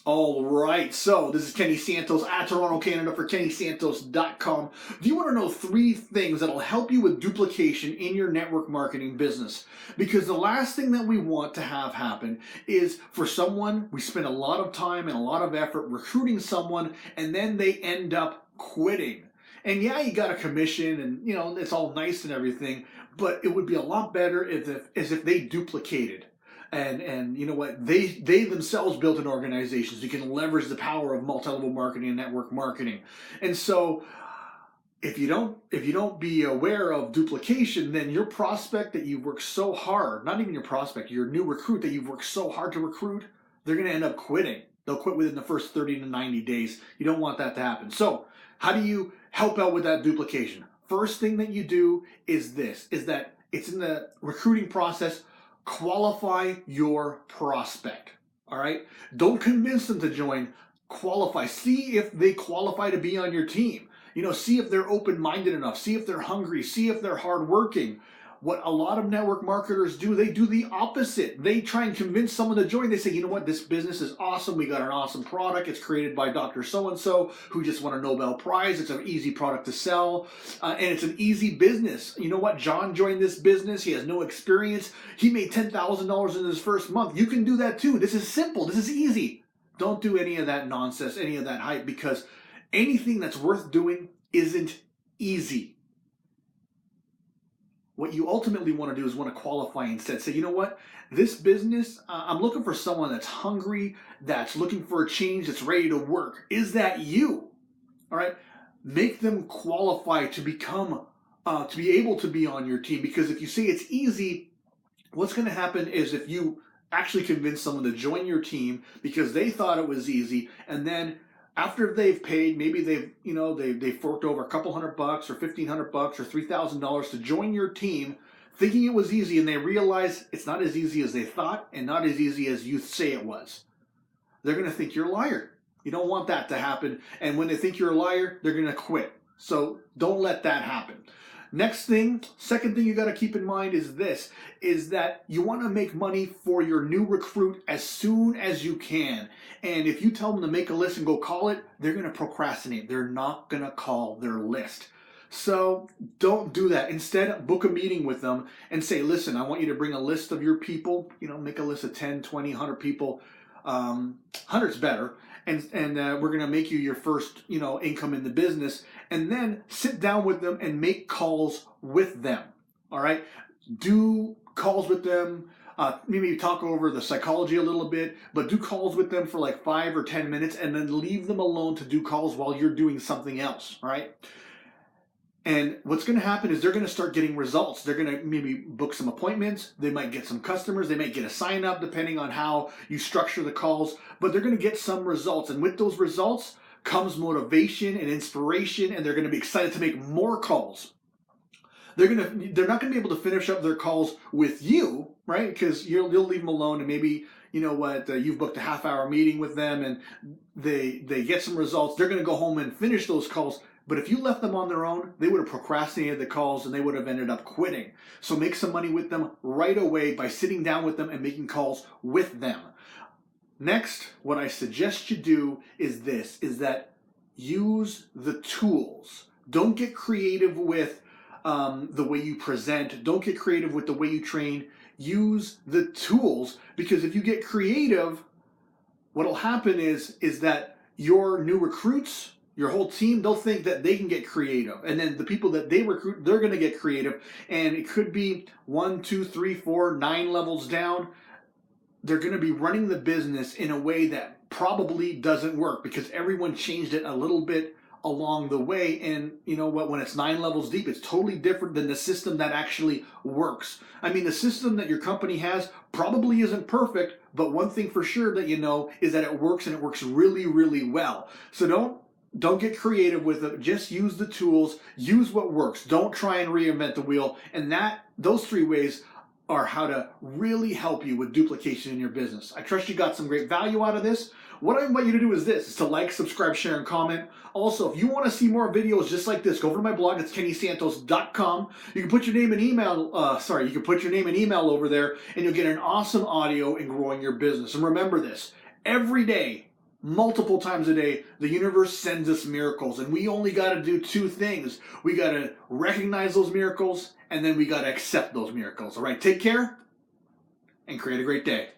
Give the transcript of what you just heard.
All right, so this is Kenny Santos at Toronto, Canada for KennySantos.com. Do you want to know 3 things that'll help you with duplication in your network marketing business? Because the last thing that we want to have happen is for someone, we spend a lot of time and a lot of effort recruiting someone, and then they end up quitting. And yeah, you got a commission and, it's all nice and everything, but it would be a lot better as if they duplicated. And you know what, they themselves built an organization, so you can leverage the power of multi-level marketing and network marketing. And so if you don't be aware of duplication, then your prospect that you've worked so hard, not even your prospect, your new recruit that you've worked so hard to recruit, they're going to end up quitting. They'll quit within the first 30 to 90 days. You don't want that to happen. So how do you help out with that duplication? First thing that you do is that it's in the recruiting process. Qualify your prospect, all right? Don't convince them to join. Qualify. See if they qualify to be on your team. See if they're open-minded enough. See if they're hungry. See if they're hardworking. What a lot of network marketers do, they do the opposite. They try and convince someone to join. They say, you know what, this business is awesome. We got an awesome product. It's created by Dr. So-and-so who just won a Nobel Prize. It's an easy product to sell, and it's an easy business. You know what, John joined this business. He has no experience. He made $10,000 in his first month. You can do that too. This is simple. This is easy. Don't do any of that nonsense, any of that hype, because anything that's worth doing isn't easy. What you ultimately want to do is want to qualify instead. Say, you know what, this business, I'm looking for someone that's hungry, that's looking for a change, that's ready to work. Is that you? All right. Make them qualify to become, to be able to be on your team. Because if you say it's easy, what's going to happen is if you actually convince someone to join your team because they thought it was easy, and then after they've paid, maybe they've forked over a couple $100 or $1,500 or $3,000 to join your team, thinking it was easy, and they realize it's not as easy as they thought and not as easy as you say it was. They're going to think you're a liar. You don't want that to happen. And when they think you're a liar, they're going to quit. So don't let that happen. Second thing you got to keep in mind is that you want to make money for your new recruit as soon as you can. And if you tell them to make a list and go call it, they're going to procrastinate. They're not going to call their list. So don't do that. Instead, book a meeting with them and say, listen, I want you to bring a list of your people, make a list of 10, 20, 100 people. 100's better. And we're going to make you your first, income in the business. And then sit down with them and make calls with them. All right. Do calls with them. Maybe talk over the psychology a little bit, but do calls with them for like 5 or 10 minutes and then leave them alone to do calls while you're doing something else. All right. And what's going to happen is they're going to start getting results. They're going to maybe book some appointments. They might get some customers. They might get a sign up depending on how you structure the calls, but they're going to get some results. And with those results comes motivation and inspiration, and they're going to be excited to make more calls. They're not going to be able to finish up their calls with you, right? Because you'll leave them alone, and maybe, you've booked a half-hour meeting with them and they get some results. They're going to go home and finish those calls. But if you left them on their own, they would have procrastinated the calls and they would have ended up quitting. So make some money with them right away by sitting down with them and making calls with them. Next, what I suggest you do is that use the tools. Don't get creative with the way you present. Don't get creative with the way you train. Use the tools, because if you get creative, what'll happen is that your new recruits, your whole team, they'll think that they can get creative. And then the people that they recruit, they're going to get creative. And it could be 1, 2, 3, 4, 9 levels down. They're going to be running the business in a way that probably doesn't work because everyone changed it a little bit along the way. And you know what, when it's 9 levels deep, it's totally different than the system that actually works. I mean, the system that your company has probably isn't perfect, but one thing for sure that you know is that it works, and it works really, really well. So don't get creative with it. Just use the tools. Use what works. Don't try and reinvent the wheel. And those 3 ways are how to really help you with duplication in your business. I trust you got some great value out of this. What I invite you to do is to like, subscribe, share, and comment. Also, if you want to see more videos just like this, go over to my blog. It's KennySantos.com. You can put your name and email. You can put your name and email over there, and you'll get an awesome audio in growing your business. And remember this: every day multiple times a day, the universe sends us miracles, and we only got to do two things. We got to recognize those miracles, and then we got to accept those miracles. All right, take care and create a great day.